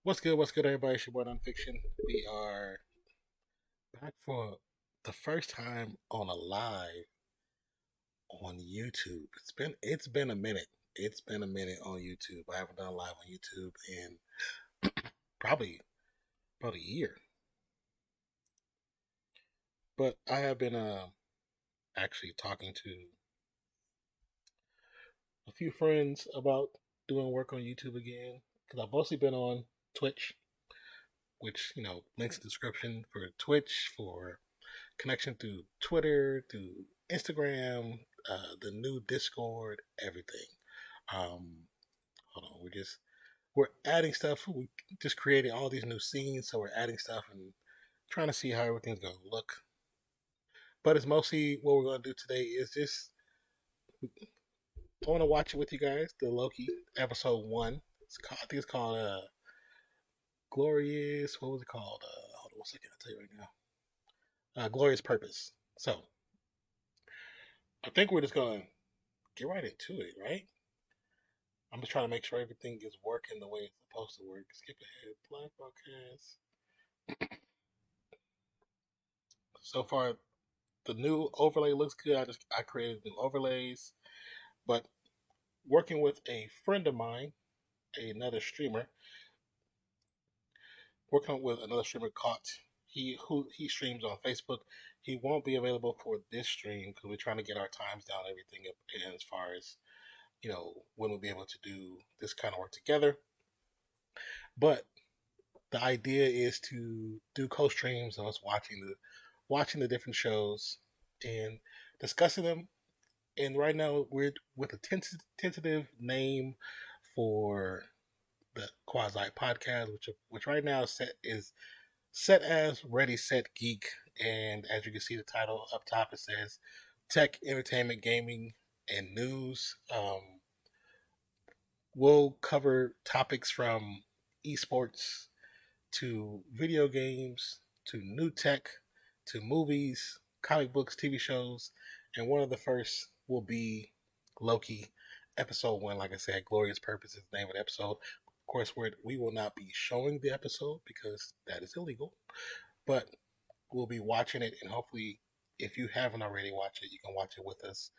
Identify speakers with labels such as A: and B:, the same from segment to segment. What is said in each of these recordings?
A: What's good? What's good, everybody? It's your boy Nonpfixion. We are back for the first time on a live on YouTube. It's been a minute. It's been a minute on YouTube. I haven't done a live on YouTube in probably about a year. But I have been actually talking to a few friends about doing work on YouTube again because I've mostly been on Twitch, which links in the description for Twitch for connection through Twitter, through Instagram, the new Discord, everything. Hold on, we're adding stuff. We just created all these new scenes, so we're adding stuff and trying to see how everything's gonna look. But it's mostly what we're gonna do today is just I want to watch it with you guys. The Loki episode 1. I think it's called Glorious. What was it called? Hold on 1 second. I'll tell you right now. Glorious Purpose. So I think we're just gonna get right into it, right? I'm just trying to make sure everything is working the way it's supposed to work. Skip ahead, live broadcast. So far, the new overlay looks good. I created new overlays, but working with a friend of mine, another streamer, working with another streamer, Kaught. He streams on Facebook. He won't be available for this stream because we're trying to get our times down, everything up in as far as when we'll be able to do this kind of work together. But the idea is to do co-streams of us watching the different shows and discussing them. And right now we're with a tentative name for the quasi podcast, which right now is set as Ready Set Geek. And as you can see, the title up top, it says Tech, Entertainment, Gaming, and News. We'll cover topics from esports to video games to new tech to movies, comic books, TV shows, and one of the first will be Loki episode 1. Like I said, Glorious Purpose is the name of the episode. Of course, we will not be showing the episode because that is illegal, but we'll be watching it, and hopefully, if you haven't already watched it, you can watch it with us.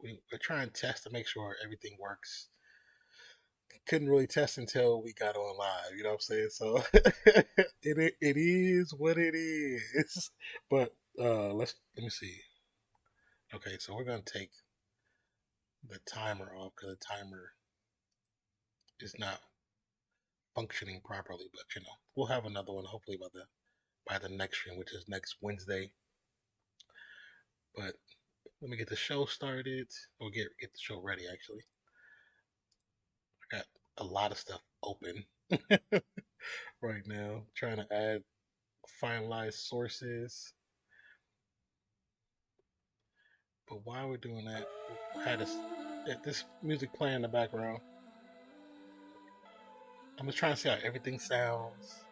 A: We're trying to test to make sure everything works. Couldn't really test until we got on live, you know what I'm saying? So it is what it is. But let me see. Okay, so we're gonna take the timer off because the timer is not functioning properly. But we'll have another one hopefully by the next stream, which is next Wednesday. But let me get the show started. Or get the show ready actually. I got a lot of stuff open right now. Trying to add finalized sources. But while we're doing that, I had this music playing in the background. I'm just trying to see how everything sounds.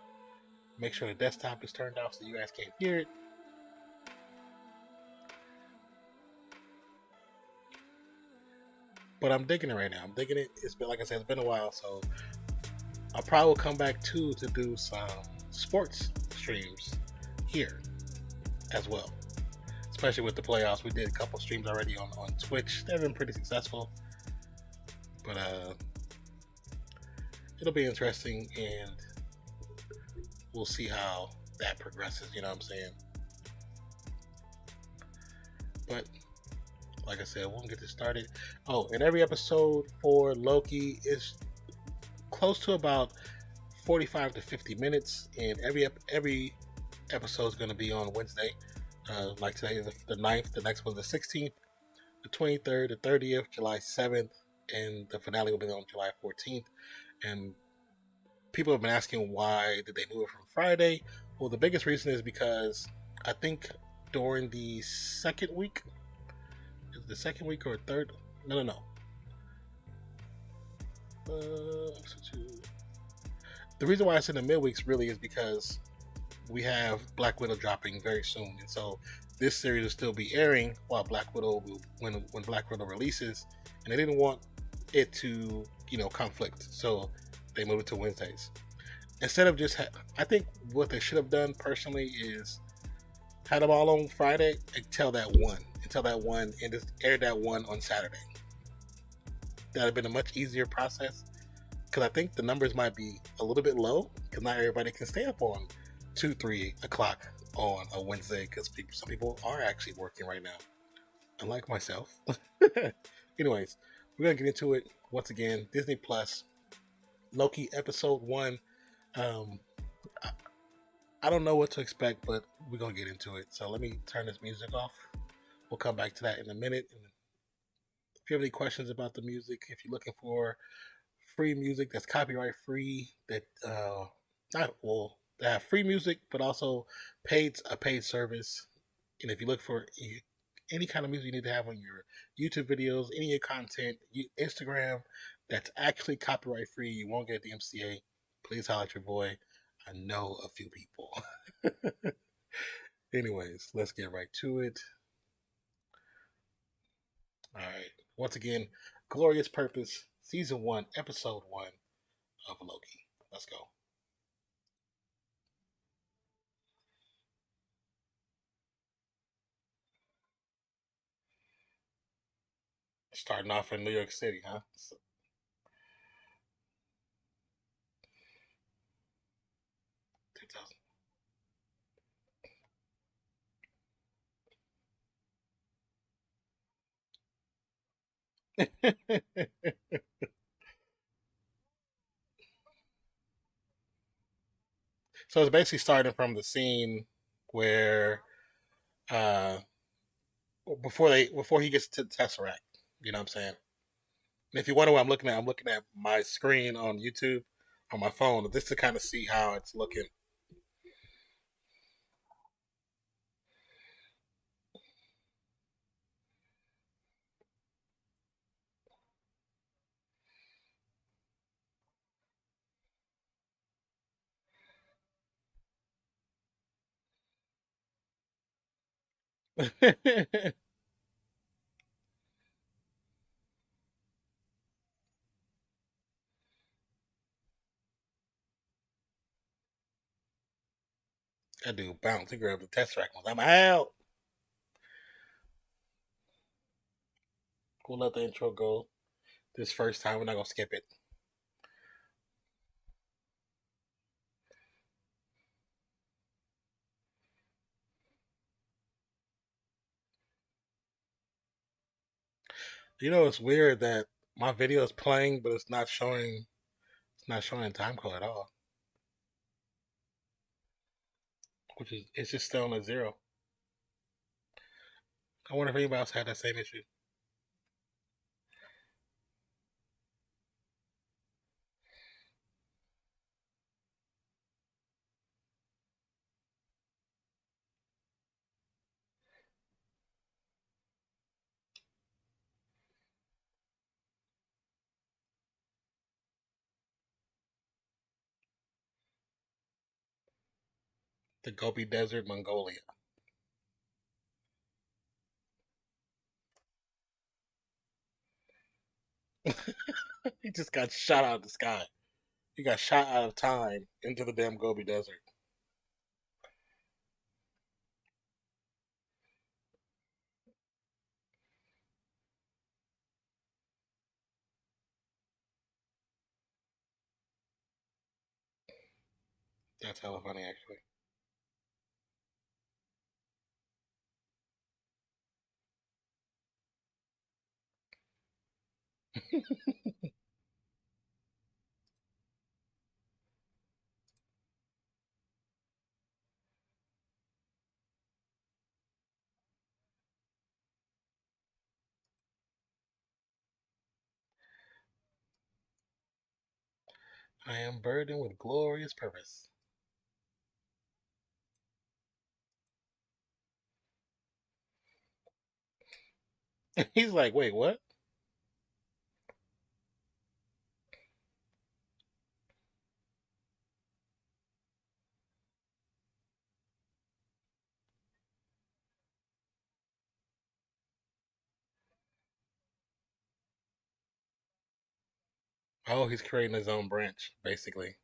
A: Make sure the desktop is turned off so you guys can't hear it. But I'm digging it right now. I'm digging it. It's been, like I said, it's been a while, so I'll probably come back too to do some sports streams here as well. Especially with the playoffs. We did a couple streams already on Twitch. They've been pretty successful. But it'll be interesting, and we'll see how that progresses, you know what I'm saying? But like I said, we'll get this started. Oh, and every episode for Loki is close to about 45 to 50 minutes, and every episode is going to be on Wednesday. Like today is the 9th, the next one is the 16th, the 23rd, the 30th, July 7th, and the finale will be on July 14th. And people have been asking why did they move it from Friday? Well, the biggest reason is because I think during the second week, is the second week or third? No. The reason why it's in the midweeks really is because we have Black Widow dropping very soon, and so this series will still be airing while Black Widow when Black Widow releases, and they didn't want it to conflict, so They moved it to Wednesdays instead of just. I think what they should have done personally is had them all on Friday until that one, and just aired that one on Saturday. That'd have been a much easier process because I think the numbers might be a little bit low because not everybody can stay up on 2, 3 o'clock on a Wednesday because some people are actually working right now, unlike myself. Anyways, we're gonna get into it once again. Disney Plus, Loki episode one. Um, I, I don't know what to expect, but we're gonna get into it. So let me turn this music off. We'll come back to that in a minute. And if you have any questions about the music, if you're looking for free music that's copyright free, that not well, that have free music, but also paid service. And if you look for any kind of music you need to have on your YouTube videos, any of your content, Instagram, that's actually copyright free, you won't get the MCA. Please holler at your boy. I know a few people. Anyways, let's get right to it. All right. Once again, Glorious Purpose, Season 1, Episode 1 of Loki. Let's go. Starting off in New York City, huh? So it's basically starting from the scene where uh before he gets to the Tesseract. You know what I'm saying? And if you wonder what I'm looking at my screen on YouTube on my phone just to kind of see how it's looking. That dude bounced. He grabbed the Tesseract. I'm out. We'll let the intro go this first time. We're not gonna skip it. You know, it's weird that my video is playing, but it's not showing. It's not showing time code at all. Which is it's just still on a zero. I wonder if anybody else had that same issue. The Gobi Desert, Mongolia. He just got shot out of the sky. He got shot out of time into the damn Gobi Desert. That's hella funny, actually. I am burdened with glorious purpose. He's like, wait, what? Oh, he's creating his own branch, basically.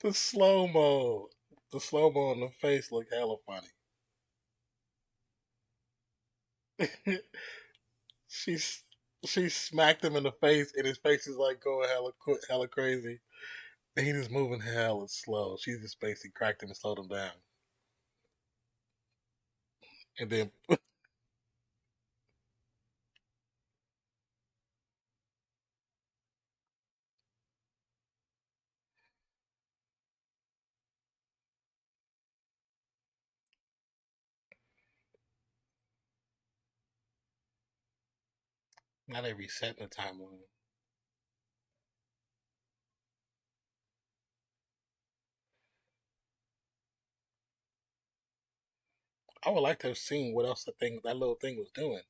A: The slow mo, the slow mo on the face look hella funny. She's she smacked him in the face, and his face is like going hella crazy. And he just moving hella slow. She just basically cracked him and slowed him down. And then now they reset the timeline. I would like to have seen what else that little thing was doing.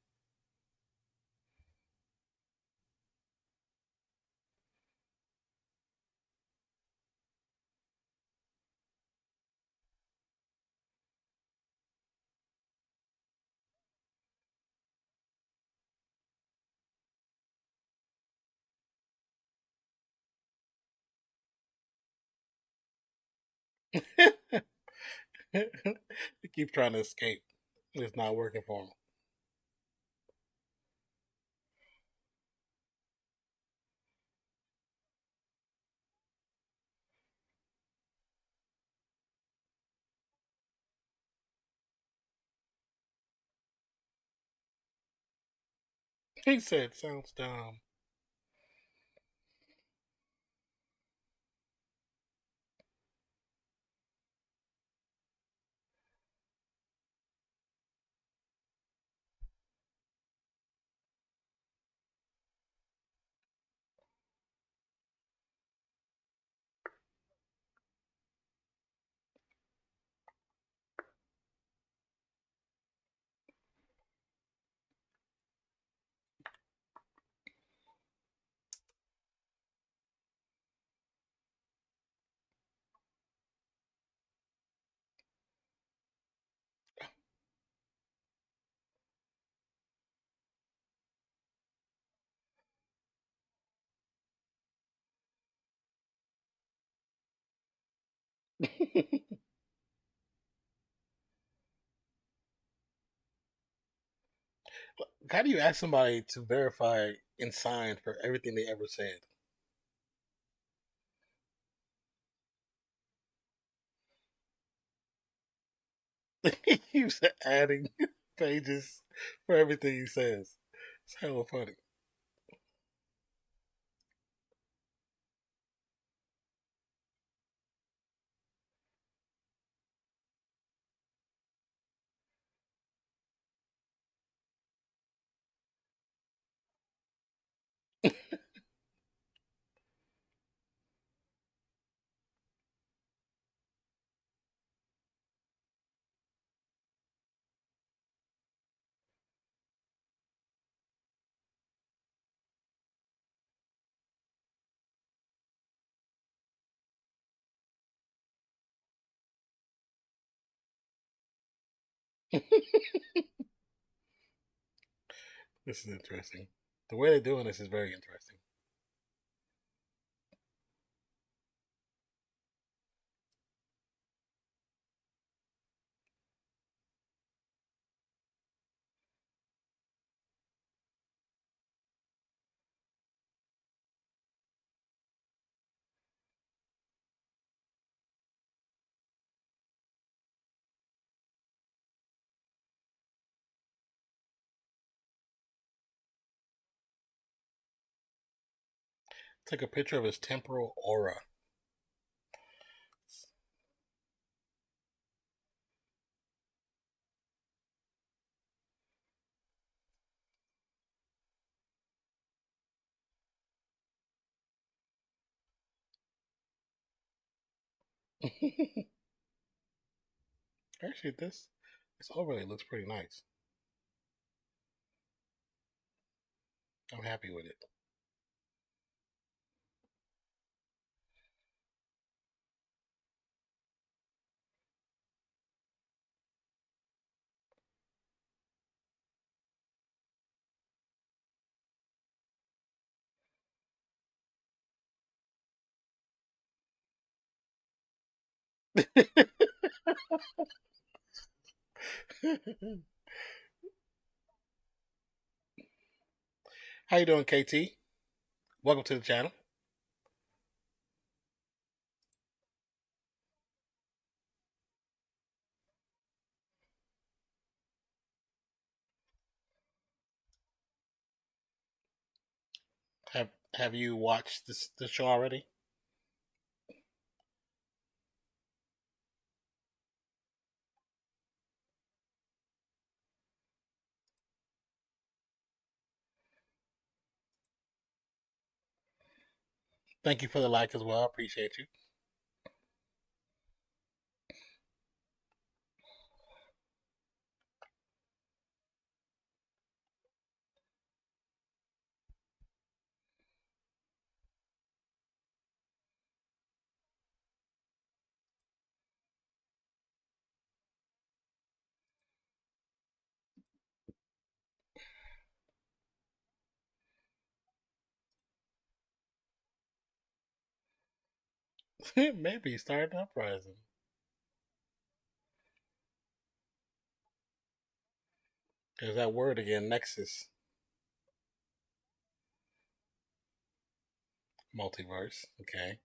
A: He keeps trying to escape. It's not working for him. He said, "Sounds dumb." How do you ask somebody to verify and sign for everything they ever said? He keeps adding pages for everything he says. It's hella funny. This is interesting. The way they're doing this is very interesting. Take a picture of his temporal aura. Actually, this overlay looks pretty nice. I'm happy with it. How you doing, KT? Welcome to the channel. Have you watched this show already? Thank you for the like as well. I appreciate you. Maybe start an uprising. There's that word again, Nexus, multiverse. Okay.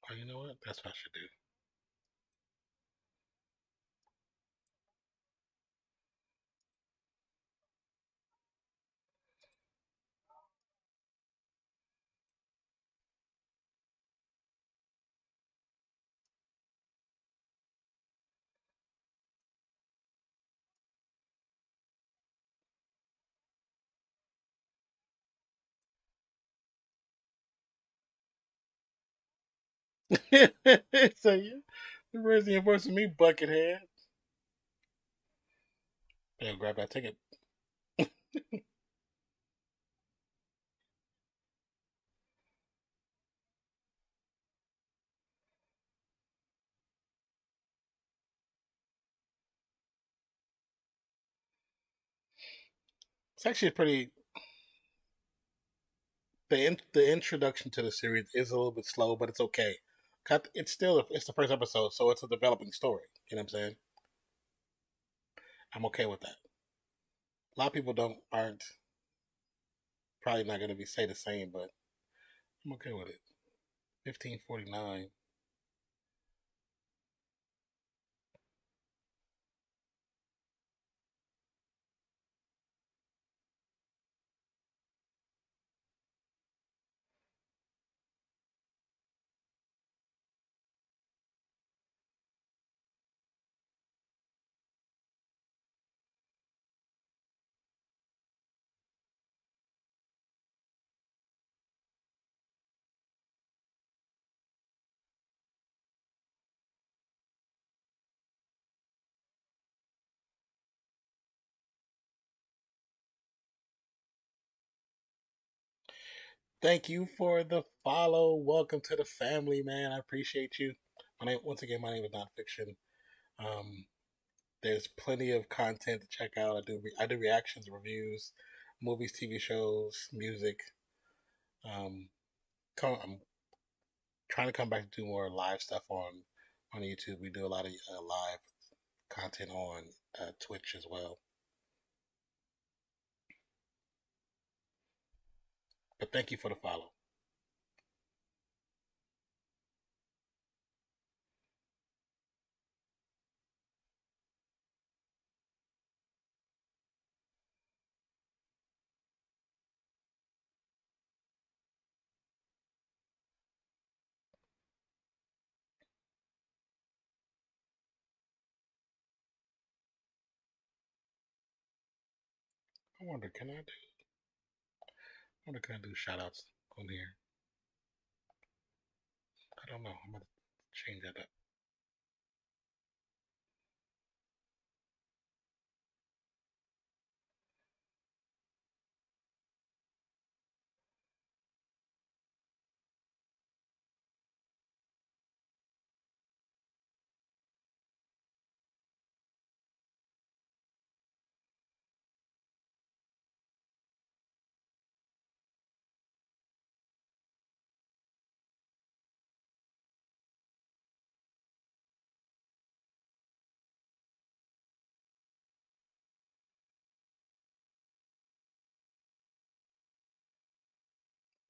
A: Oh, you know what? That's what I should do. So you, where's the enforcing me, buckethead? Yeah, grab that ticket. It's actually pretty. The introduction to the series is a little bit slow, but it's okay. It's still it's the first episode, so it's a developing story. You know what I'm saying? I'm okay with that. A lot of people don't aren't probably not going to be say the same, but I'm okay with it. 1549. Thank you for the follow. Welcome to the family, man. I appreciate you. Once again, my name is Nonfiction. Um, there's plenty of content to check out. I do reactions, reviews, movies, TV shows, music. Um, I'm trying to come back to do more live stuff on YouTube. We do a lot of live content on Twitch as well. But thank you for the follow. I wonder, can I do shout outs on here? I don't know. I'm gonna change that up.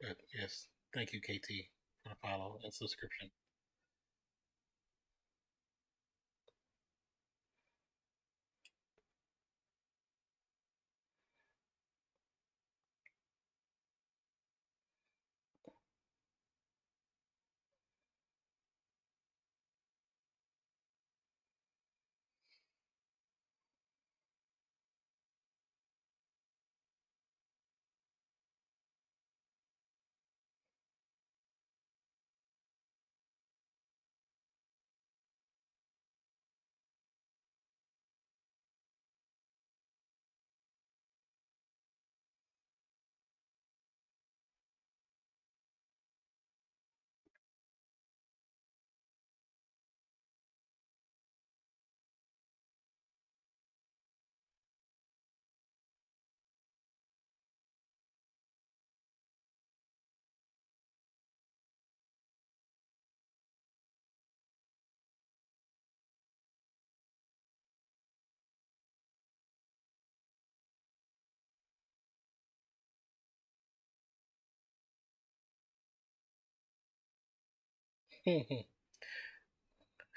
A: But yes, thank you, KT, for the follow and subscription.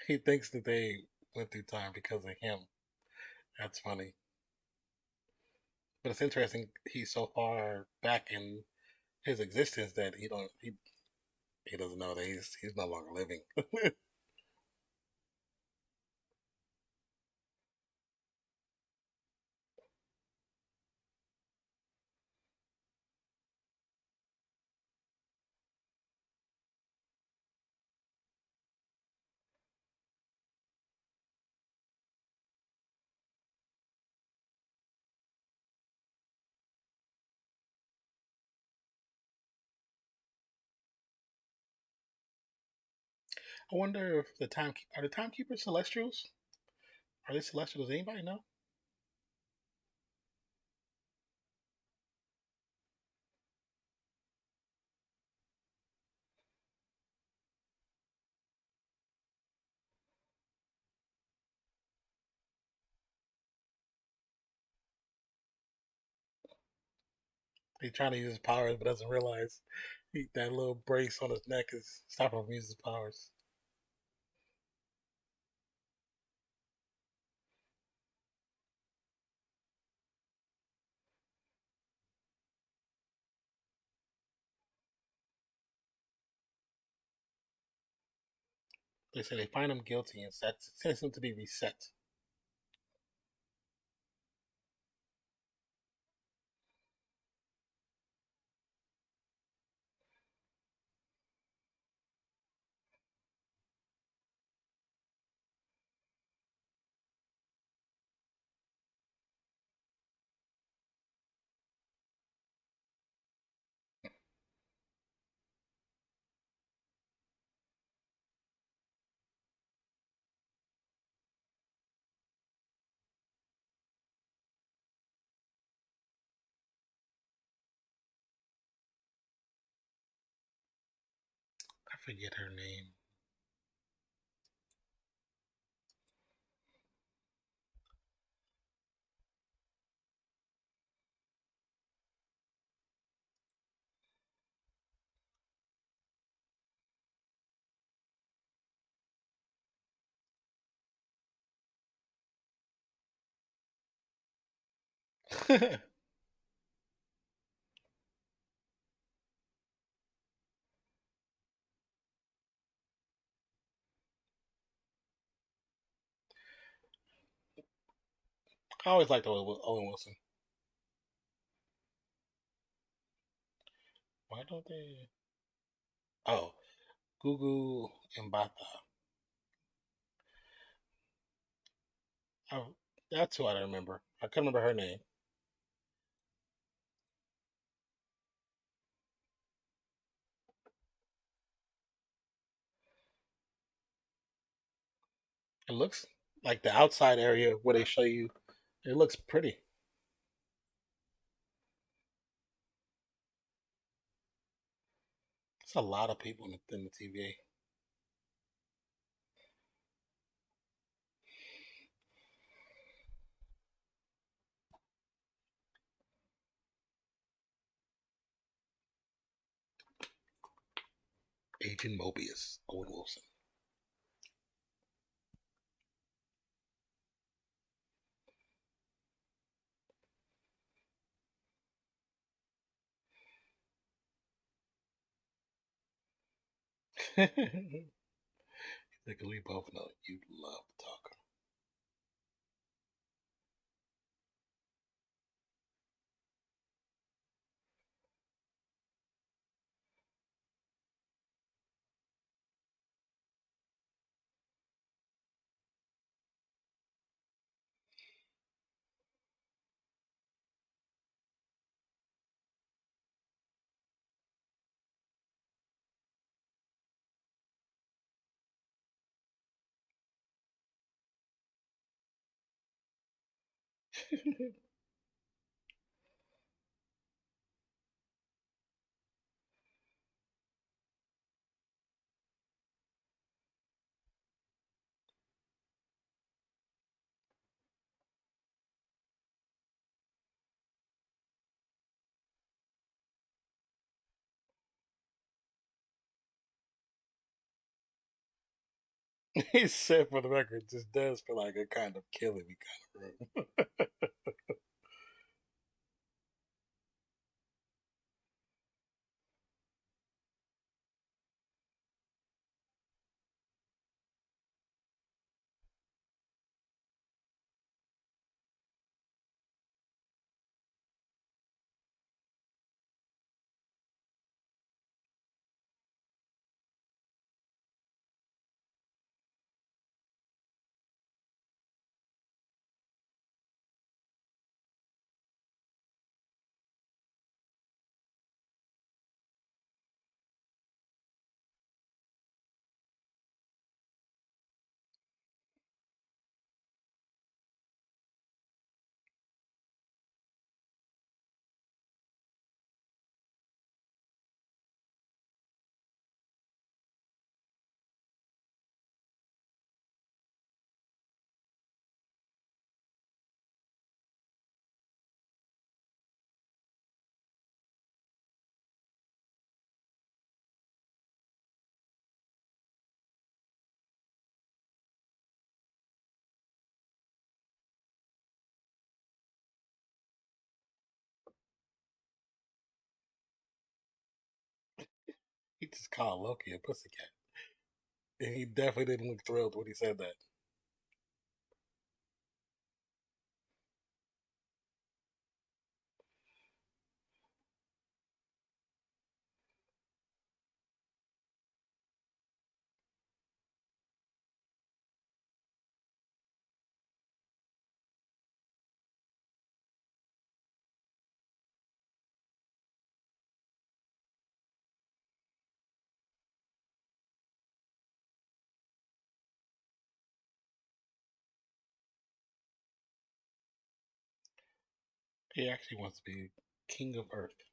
A: He thinks that they went through time because of him. That's funny. But it's interesting. He's so far back in his existence that he doesn't know that he's no longer living. I wonder if the timekeepers celestials? Are they celestial? Does anybody know? He's trying to use his powers, but doesn't realize that little brace on his neck is stopping him from using his powers. They say they find him guilty and sentence him to be reset. I forget her name. I always liked Owen Wilson. Why don't they? Oh, Gugu and Bata. Oh, that's who I remember. I couldn't remember her name. It looks like the outside area where they show you. It looks pretty. It's a lot of people in the TVA. Agent Mobius, Owen Wilson. Like we both know you love to talk. He said for the record, this does feel like a kind of killing me kind of room. He just called Loki a pussycat. And he definitely didn't look thrilled when he said that. He actually wants to be king of Earth.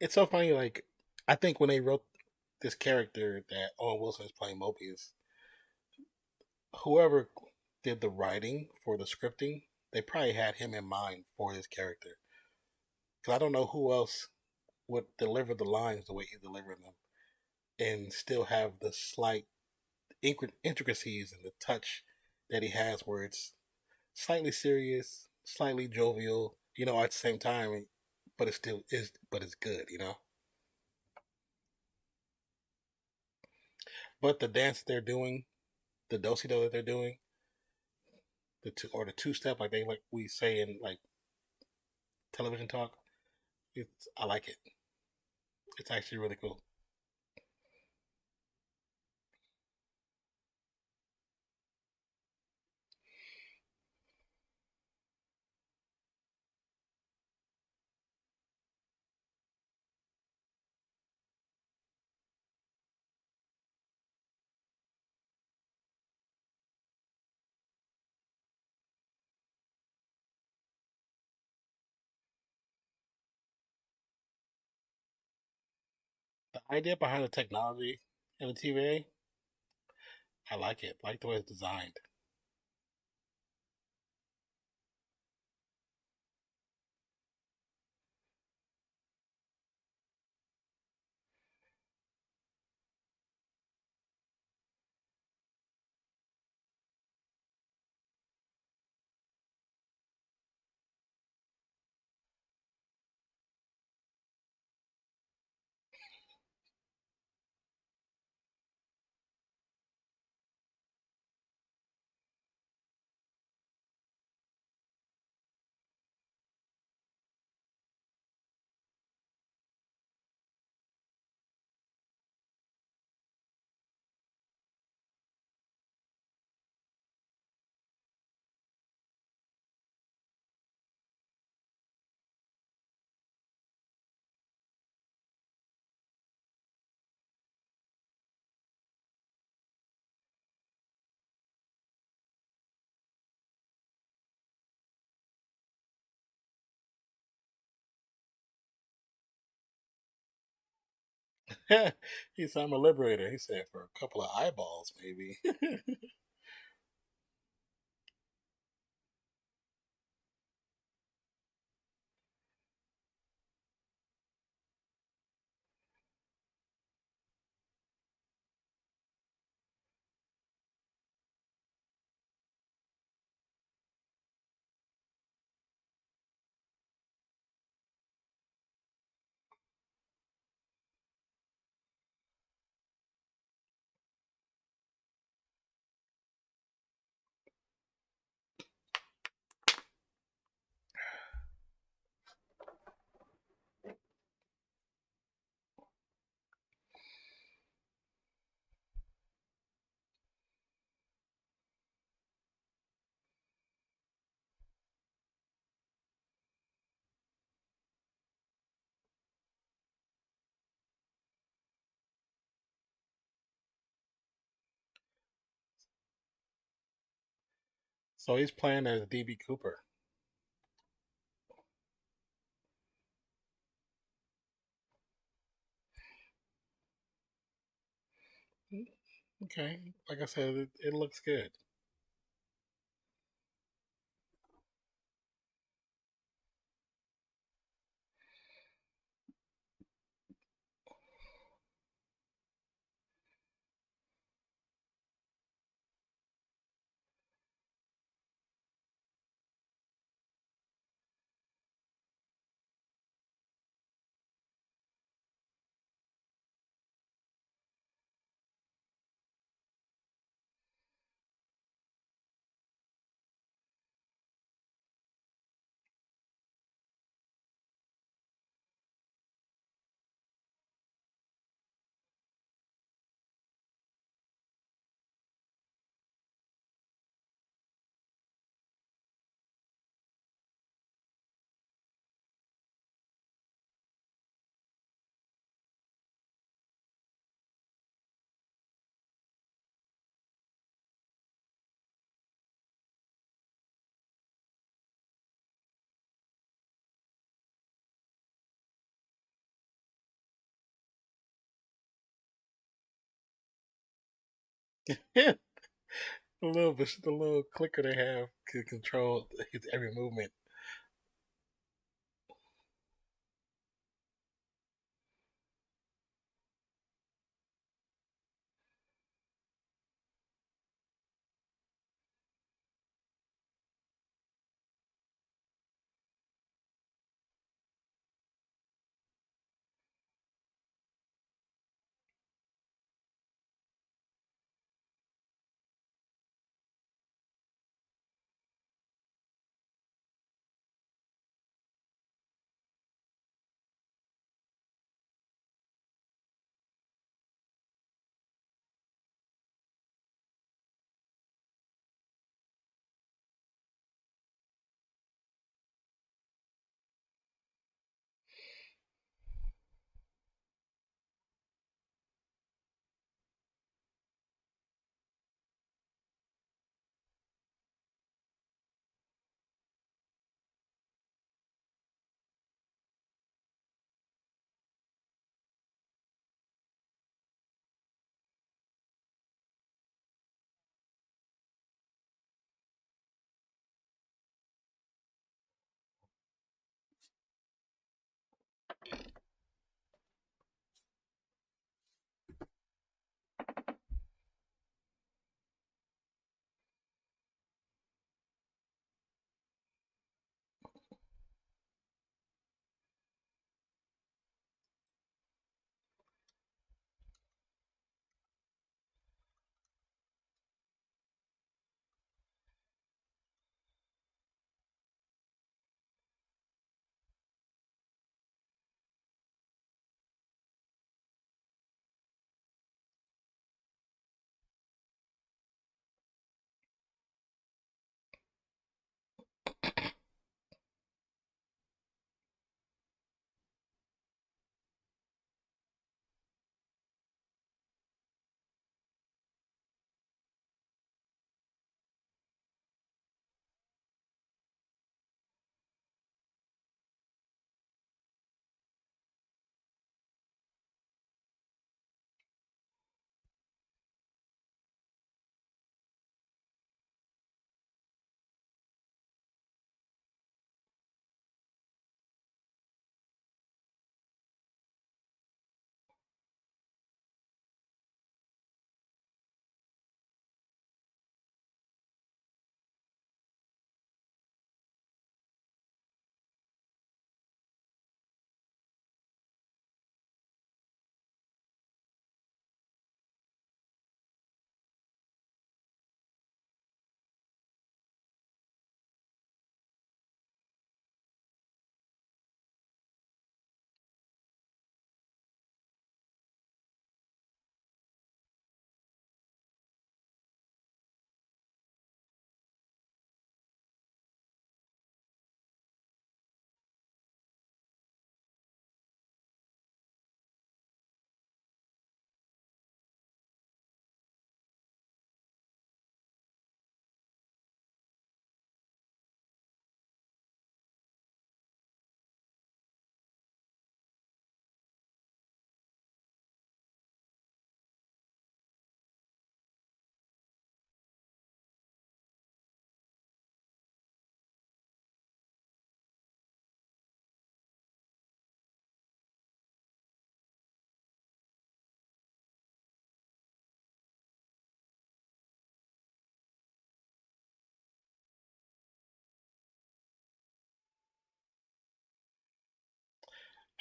A: It's so funny, like, I think when they wrote this character that Owen Wilson is playing Mobius, whoever did the writing for the scripting, they probably had him in mind for this character. Because I don't know who else would deliver the lines the way he delivered them and still have the slight intricacies and the touch that he has where it's slightly serious, slightly jovial, at the same time, but it's good, But the dance they're doing, the do that they're doing, the two step, like we say in like television talk, I like it. It's actually really cool. The idea behind the technology in the TVA, I like it. I like the way it's designed. He said, I'm a liberator. He said, for a couple of eyeballs, maybe. So he's playing as DB Cooper. Okay. Like I said, it looks good. The little clicker they have can control his every movement.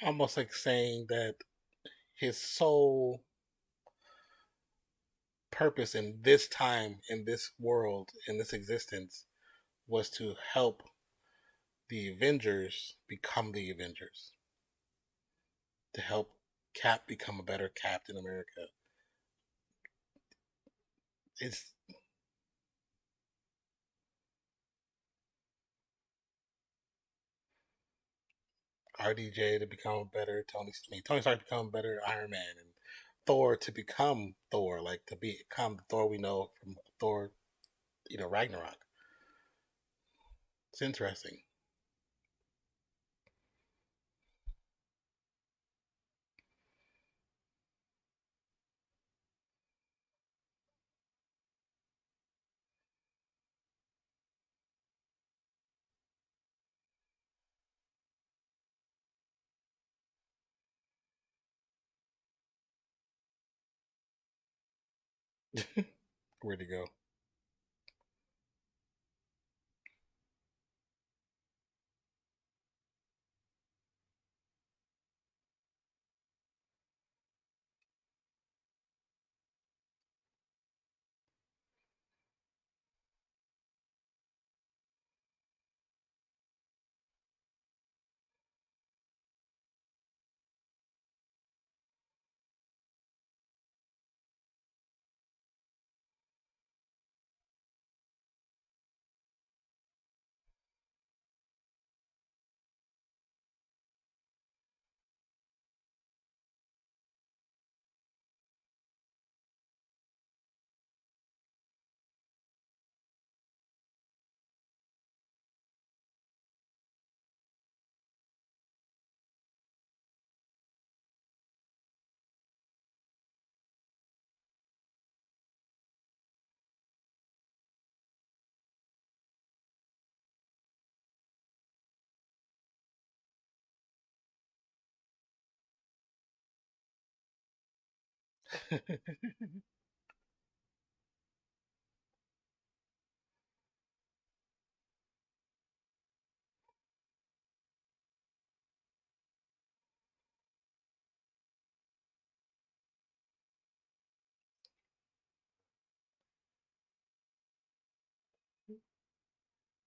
A: almost like saying that his sole purpose in this time, in this world, in this existence, was to help the Avengers become the Avengers, to help Cap become a better Captain America. It's RDJ to become a better Tony Stark to become a better Iron Man, and Thor to become Thor, like to become the Thor we know from Thor, Ragnarok. It's interesting. Where'd he go?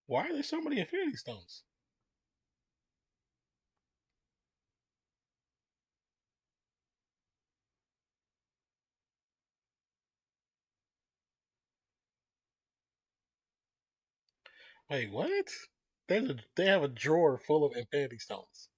A: Why are there so many Infinity Stones? Wait, what? They have a drawer full of Infinity Stones.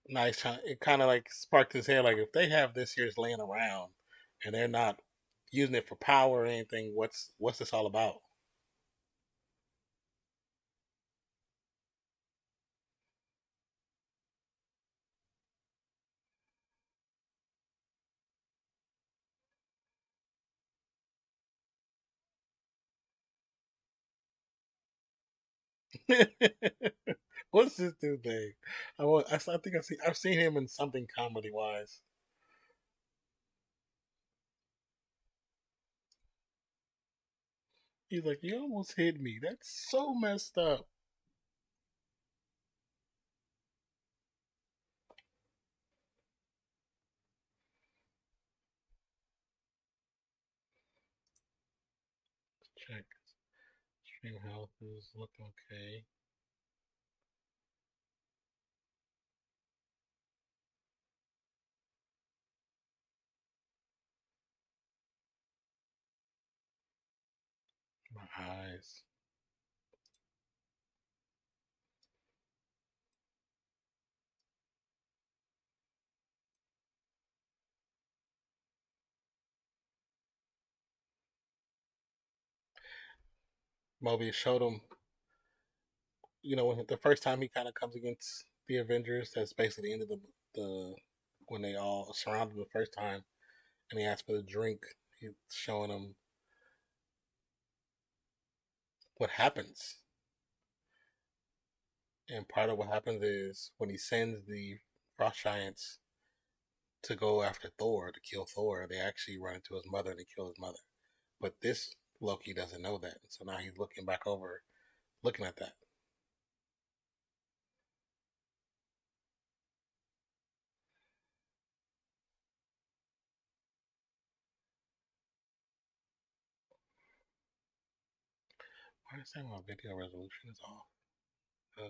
A: Nice. It kind of like sparked his head. Like if they have this here's laying around, and they're not using it for power or anything, what's this all about? What's this dude name? I think I've seen him in something comedy wise. He's like, you almost hit me. That's so messed up. Check. Stream health is looking okay. My eyes. Mobius showed him, when the first time he kind of comes against the Avengers, that's basically the end of the when they all surround him the first time. and he asks for the drink. He's showing him what happens. And part of what happens is when he sends the frost giants to go after Thor, to kill Thor, they actually run into his mother and they kill his mother. But this Loki doesn't know that. So now he's looking back over, looking at that. Why is that my video resolution is off? Uh,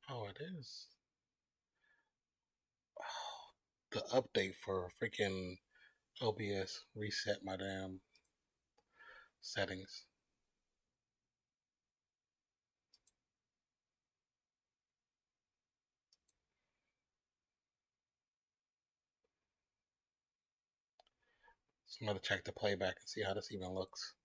A: oh, it is. Oh, the update for freaking OBS reset my damn settings. So I'm gonna check the playback and see how this even looks.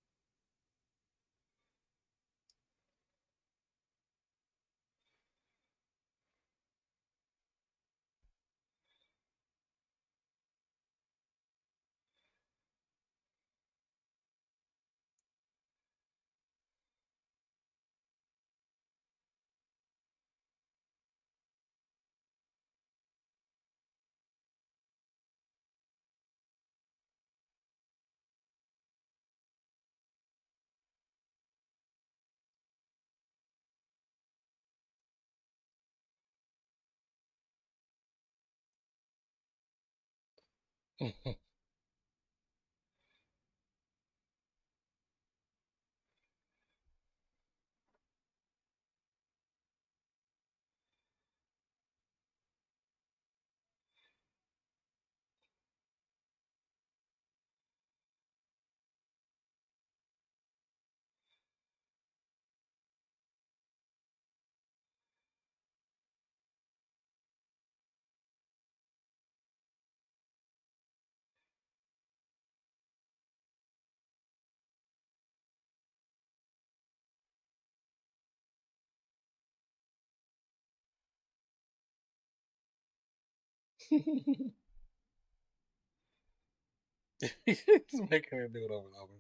A: He's making her do it over and over.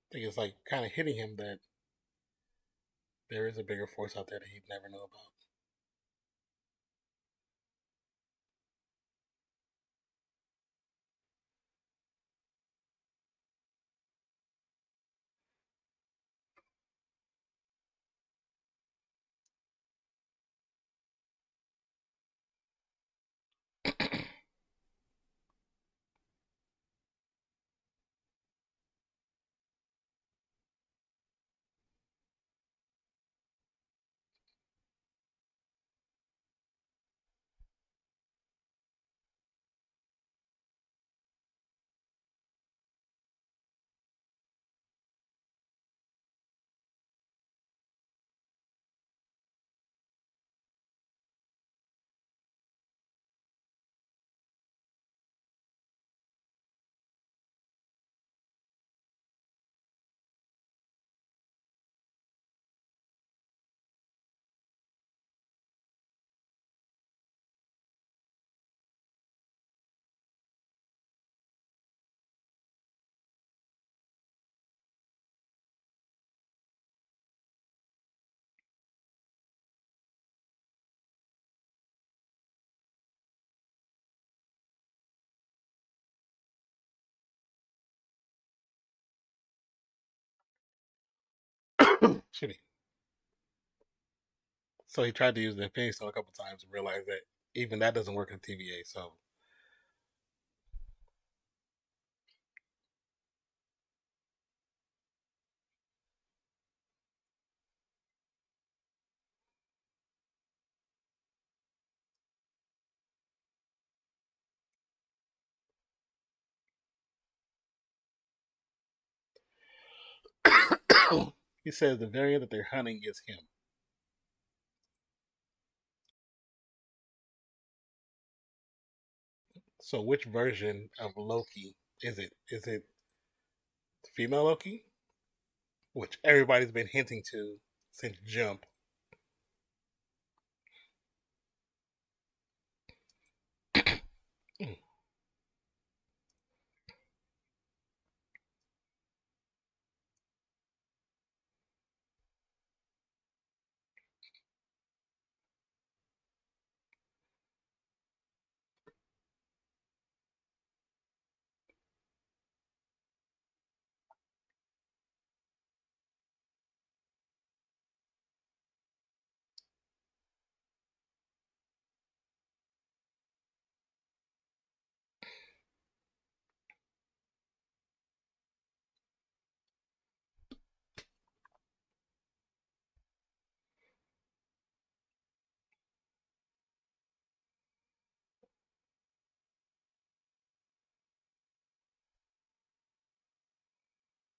A: I think it's like kind of hitting him that there is a bigger force out there that he'd never know about. Shitty. So he tried to use the Infinity Stone a couple times and realized that even that doesn't work in TVA. So he says the variant that they're hunting is him. So which version of Loki is it? Is it female Loki, which everybody's been hinting to since Jump?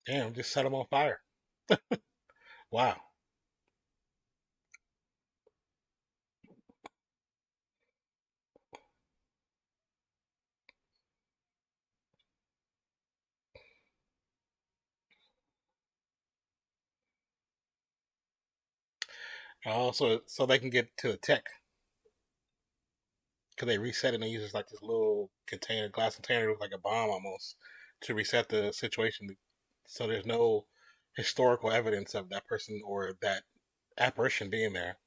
A: Damn, just set him on fire. Wow. Also, so they can get to the tech because they reset it and they use like this little container, glass container, like a bomb almost, to reset the situation. So there's no historical evidence of that person or that apparition being there.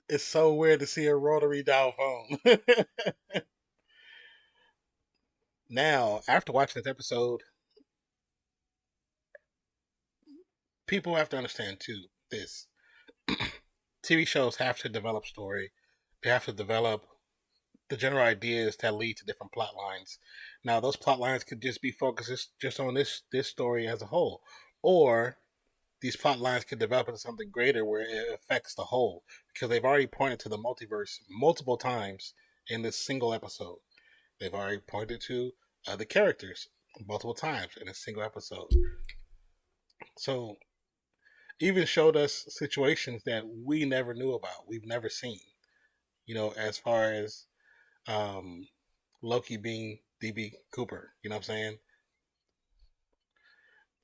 A: It's so weird to see a rotary dial phone. Now, after watching this episode, people have to understand too this. TV shows have to develop story. They have to develop the general ideas that lead to different plot lines. Now, those plot lines could just be focused just on this story as a whole, or these plot lines could develop into something greater where it affects the whole. Because they've already pointed to the multiverse multiple times in this single episode. They've already pointed to the characters multiple times in a single episode. So even showed us situations that we never knew about, we've never seen. As far as um, Loki being DB Cooper. You know what I'm saying?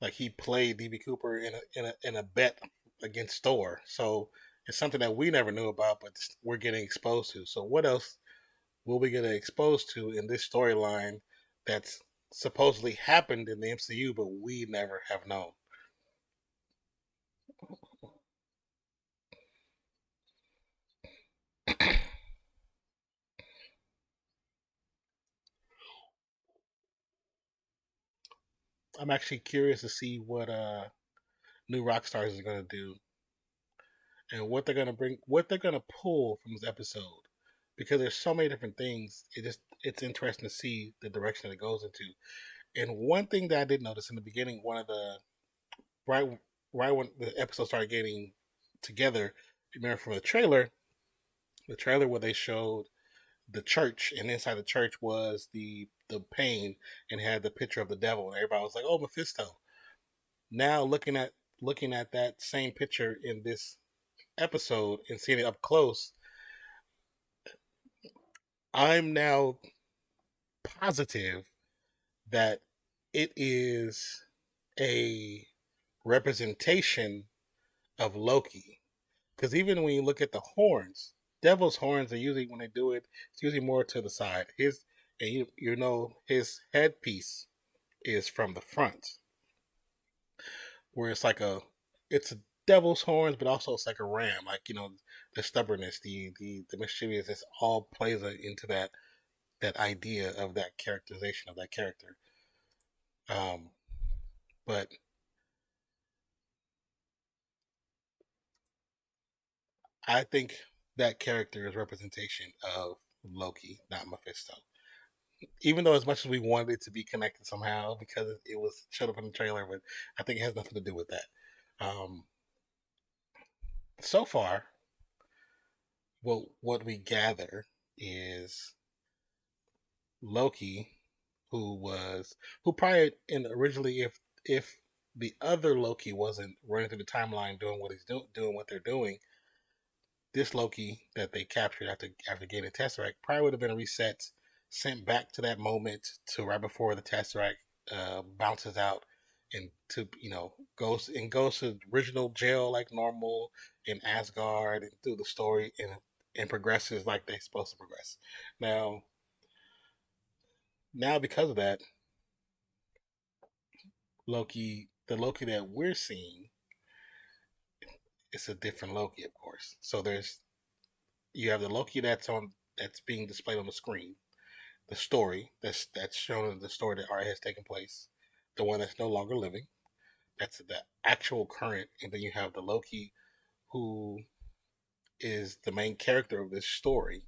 A: Like he played DB Cooper in a bet against Thor. So it's something that we never knew about, but we're getting exposed to. So what else will we get exposed to in this storyline that's supposedly happened in the MCU, but we never have known? I'm actually curious to see what new rock stars is going to do and what they're going to bring, what they're going to pull from this episode, because there's so many different things. It's interesting to see the direction that it goes into. And one thing that I did notice in the beginning, one of the right right when the episode started getting together, remember from the trailer where they showed the church, and inside the church was the pane and had the picture of the devil, and everybody was like, "Oh, Mephisto." Now looking at that same picture in this episode and seeing it up close, I'm now positive that it is a representation of Loki. Because even when you look at the horns, devil's horns are usually, when they do it, it's usually more to the side. And you know his headpiece is from the front, where it's a devil's horns, but also it's like a ram. Like, you know, the stubbornness, the mischievous, it all plays into that idea of that characterization of that character. Um, but I think that character is representation of Loki, not Mephisto. Even though as much as we wanted it to be connected somehow because it was showed up in the trailer, but I think it has nothing to do with that. Um, so far, what we gather is Loki, who probably and originally, if the other Loki wasn't running through the timeline doing what doing what they're doing, this Loki that they captured after getting a Tesseract probably would have been reset, sent back to that moment to right before the Tesseract bounces out, and to goes to the original jail like normal in Asgard and through the story and progresses like they're supposed to progress. Now, because of that, the Loki that we're seeing, it's a different Loki, of course. So you have the Loki that's being displayed on the screen, the story that's shown in the story that already has taken place, the one that's no longer living. That's the actual current, and then you have the Loki who is the main character of this story.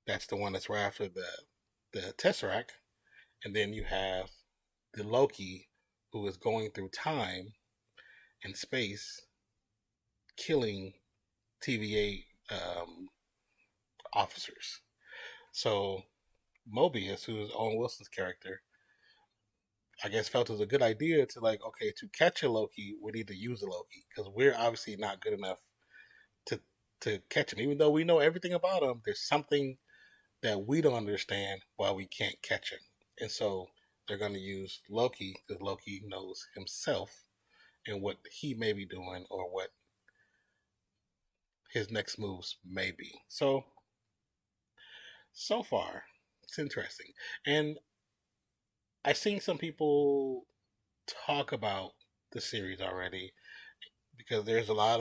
A: That's the one that's right after the Tesseract, and then you have the Loki who is going through time and space, killing TVA officers. So Mobius, who is Owen Wilson's character, I guess felt it was a good idea to like, okay, to catch a Loki, we need to use a Loki because we're obviously not good enough to catch him. Even though we know everything about him, there's something that we don't understand why we can't catch him. And so they're going to use Loki because Loki knows himself and what he may be doing or what his next moves may be. So far, it's interesting. And I've seen some people talk about the series already because there's a lot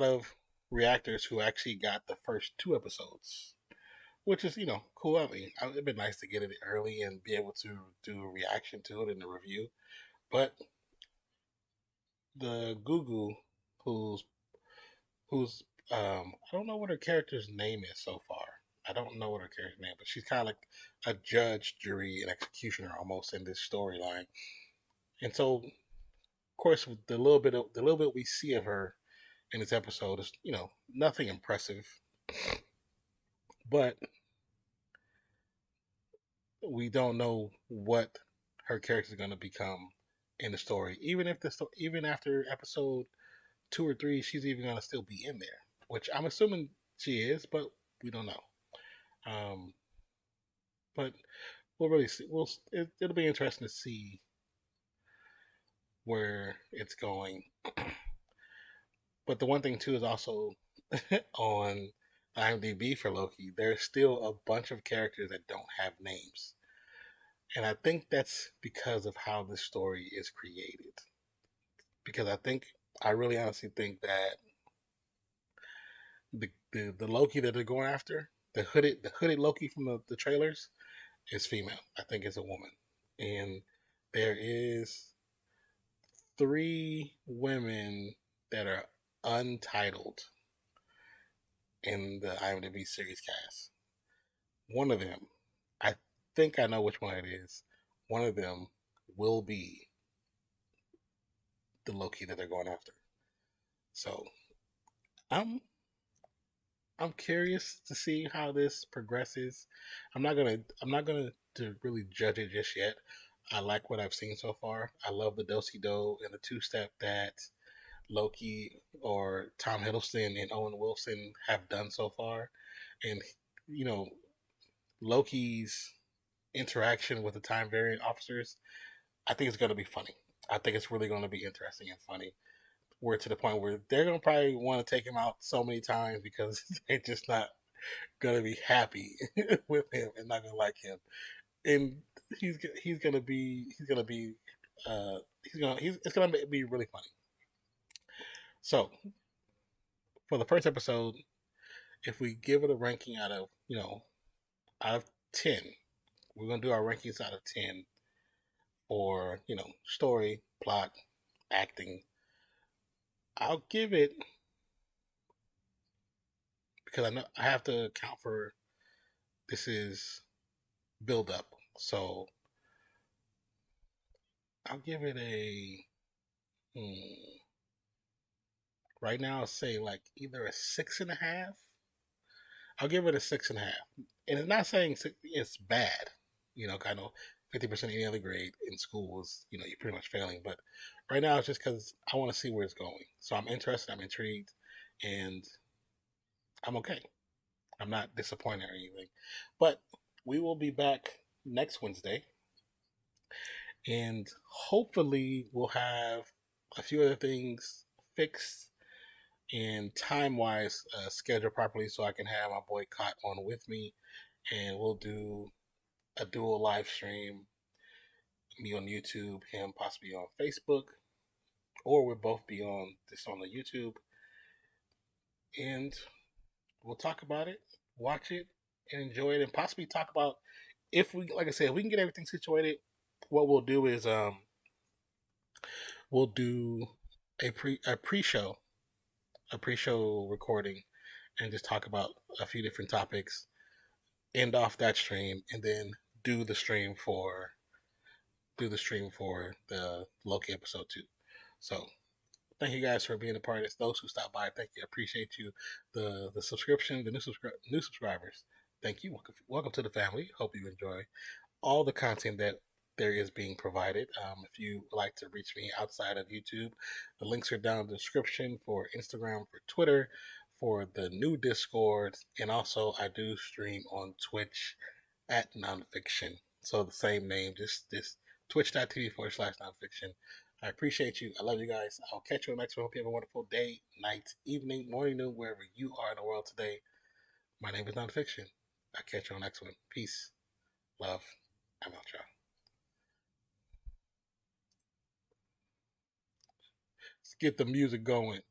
A: of reactors who actually got the first two episodes, which is cool. I mean, it'd been nice to get it early and be able to do a reaction to it and a review. But the Gugu, who's who's I don't know what her character's name is so far. I don't know what her character's name, but she's kind of like a judge, jury, and executioner almost in this storyline. And so, of course, the little bit we see of her in this episode is nothing impressive, but we don't know what her character is going to become in the story. Even after episode 2 or 3, she's even going to still be in there, which I'm assuming she is, but we don't know. Um, but we'll really see. It'll be interesting to see where it's going. But the one thing too is also on IMDb for Loki, there's still a bunch of characters that don't have names. And I think that's because of how this story is created. Because I really honestly think that the Loki that they're going after, the hooded Loki from the trailers, is female. I think it's a woman. And there is 3 women that are untitled in the IMDb series cast. One of them, I think I know which one it is. One of them will be the Loki that they're going after. So I'm I'm curious to see how this progresses. I'm not gonna to really judge it just yet. I like what I've seen so far. I love the do do and the 2-step that Loki or Tom Hiddleston and Owen Wilson have done so far. And you know, Loki's interaction with the time variant officers, I think it's going to be funny. I think it's really going to be interesting and funny. We're to the point where they're going to probably want to take him out so many times because they're just not going to be happy with him and not going to like him. And he's going to be it's going to be really funny. So for the first episode, if we give it a ranking out of 10, we're gonna do our rankings out of 10 for story, plot, acting. I'll give it, because I know I have to account for this is build up, so I'll give it a right now. I'll say like either a 6.5. I'll give it a 6.5, and it's not saying it's bad. I know 50% any other grade in school is you're pretty much failing. But right now it's just because I want to see where it's going. So I'm interested. I'm intrigued, and I'm okay. I'm not disappointed or anything. But we will be back next Wednesday, and hopefully we'll have a few other things fixed and time wise scheduled properly so I can have my boy Kaught on with me, and we'll do a dual live stream, me on YouTube, him possibly on Facebook, or we'll both be on the YouTube, and we'll talk about it, watch it, and enjoy it, and possibly talk about if we, like I said, if we can get everything situated. What we'll do is we'll do a pre-show recording, and just talk about a few different topics, end off that stream, and then do the stream for the Loki episode 2. So thank you guys for being a part of this. Those who stopped by, thank you. I appreciate you. The subscription, the new subscribers, thank you. Welcome to the family. Hope you enjoy all the content that there is being provided. If you would like to reach me outside of YouTube, the links are down in the description for Instagram, for Twitter, for the new Discord, and also I do stream on Twitch at Nonpfixion. So the same name, just twitch.tv/nonfiction. I appreciate you. I love you guys. I'll catch you on the next one. Hope you have a wonderful day, night, evening, morning, noon, wherever you are in the world today. My name is Nonpfixion. I'll catch you on the next one. Peace, love. I'm out, y'all. Let's get the music going.